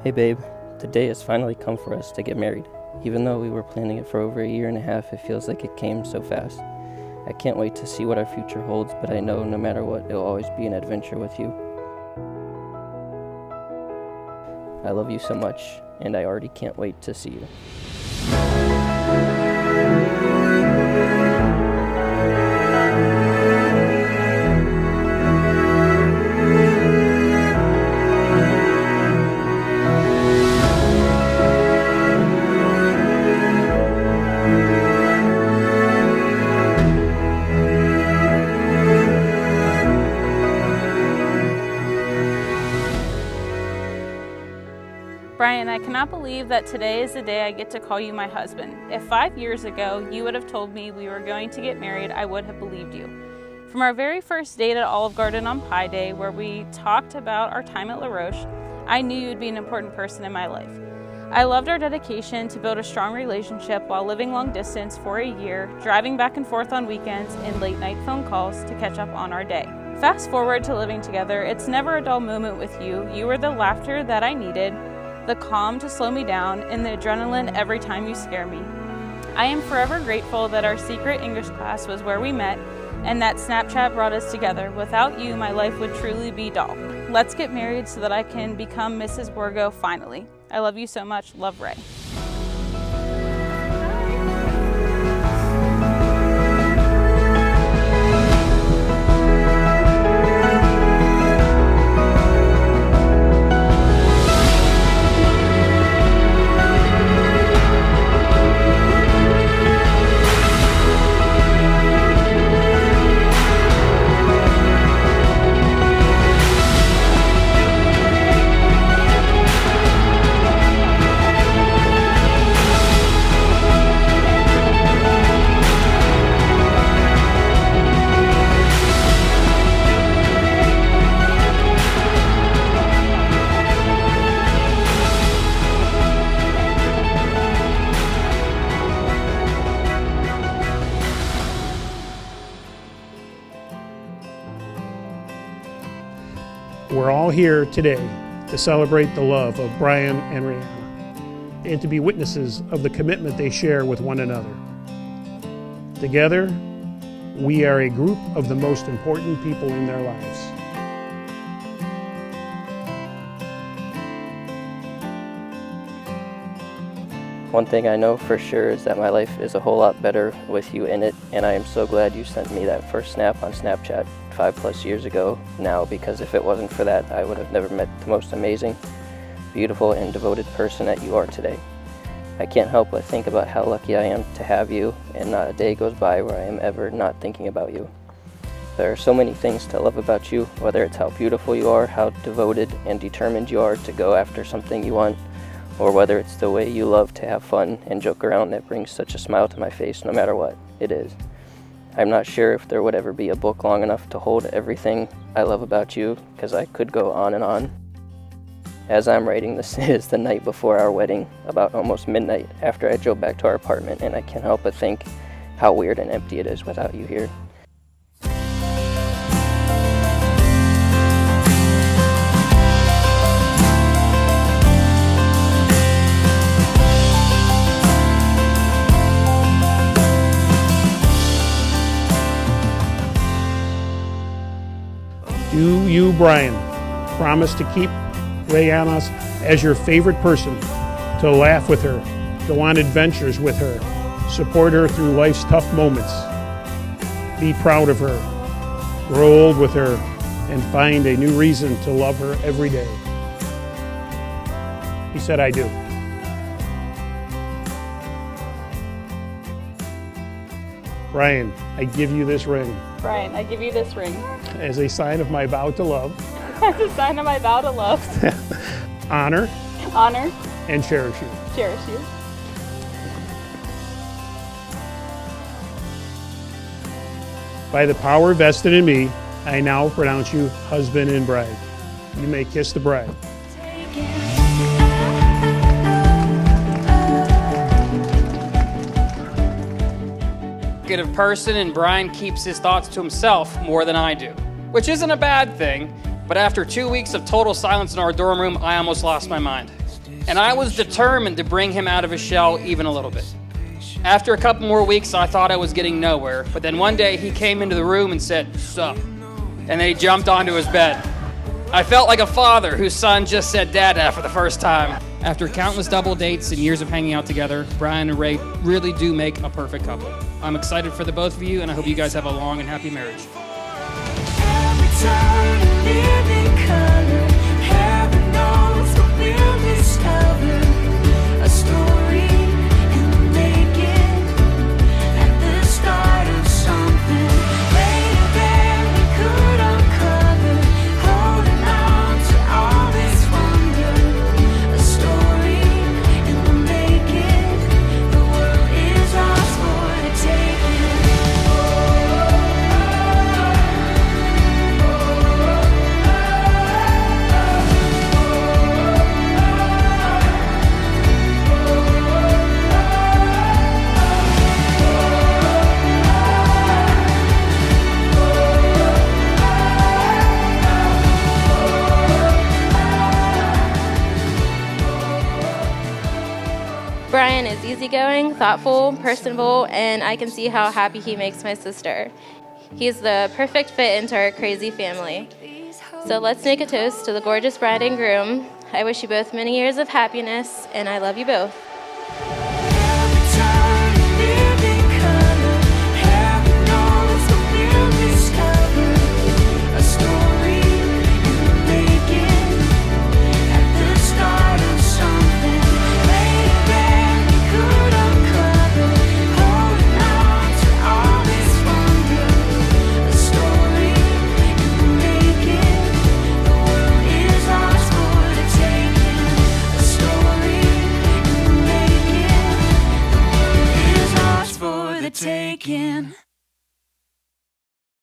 Hey babe, the day has finally come for us to get married. Even though we were planning it for over a year and a half, it feels like it came so fast. I can't wait to see what our future holds, but I know no matter what, it'll always be an adventure with you. I love you so much, and I already can't wait to see you. Brian, I cannot believe that today is the day I get to call you my husband. If 5 years ago you would have told me we were going to get married, I would have believed you. From our very first date at Olive Garden on Pi Day, where we talked about our time at La Roche, I knew you'd be an important person in my life. I loved our dedication to build a strong relationship while living long distance for a year, driving back and forth on weekends and late night phone calls to catch up on our day. Fast forward to living together, it's never a dull moment with you. You were the laughter that I needed, the calm to slow me down, and the adrenaline every time you scare me. I am forever grateful that our secret English class was where we met and that Snapchat brought us together. Without you, my life would truly be dull. Let's get married so that I can become Mrs. Borgo finally. I love you so much. Love, Ray. We're all here today to celebrate the love of Brian and RaeAnna and to be witnesses of the commitment they share with one another. Together, we are a group of the most important people in their lives. One thing I know for sure is that my life is a whole lot better with you in it, and I am so glad you sent me that first snap on Snapchat 5+ years ago now, because if it wasn't for that, I would have never met the most amazing, beautiful, and devoted person that you are today. I can't help but think about how lucky I am to have you, and not a day goes by where I am ever not thinking about you. There are so many things to love about you, whether it's how beautiful you are, how devoted and determined you are to go after something you want, or whether it's the way you love to have fun and joke around that brings such a smile to my face no matter what it is. I'm not sure if there would ever be a book long enough to hold everything I love about you, because I could go on and on. As I'm writing this, it is the night before our wedding, about almost midnight after I drove back to our apartment, and I can't help but think how weird and empty it is without you here. Do you, Brian, promise to keep RaeAnna as your favorite person, to laugh with her, go on adventures with her, support her through life's tough moments, be proud of her, grow old with her, and find a new reason to love her every day? He said, I do. Brian, I give you this ring. Brian, I give you this ring. As a sign of my vow to love. As a sign of my vow to love. Honor. Honor. And cherish you. Cherish you. By the power vested in me, I now pronounce you husband and bride. You may kiss the bride. Person, and Brian keeps his thoughts to himself more than I do, which isn't a bad thing, but after 2 weeks of total silence in our dorm room, I almost lost my mind. and I was determined to bring him out of his shell even a little bit. After a couple more weeks, I thought I was getting nowhere, but then one day he came into the room and said, "Sup?" And then he jumped onto his bed. I felt like a father whose son just said "Dada" for the first time. After countless double dates and years of hanging out together, Brian and Rae really do make a perfect couple. I'm excited for the both of you, and I hope you guys have a long and happy marriage. Every time you live in color, heaven knows that we'll discover a story in the making, at the start of something later than we could uncover, holding on to all this wonder, a story in the making, the world is ours for the taking. Brian is easygoing, thoughtful, personable, and I can see how happy he makes my sister. He's the perfect fit into our crazy family. So let's make a toast to the gorgeous bride and groom. I wish you both many years of happiness, and I love you both. Every time you live in color, heaven knows that we'll discover a story in the making, at the start of something later than we could uncover, holding on to all this wonder, a story in the making, the world is ours for the taking, a story in the making, the world is ours for the taking.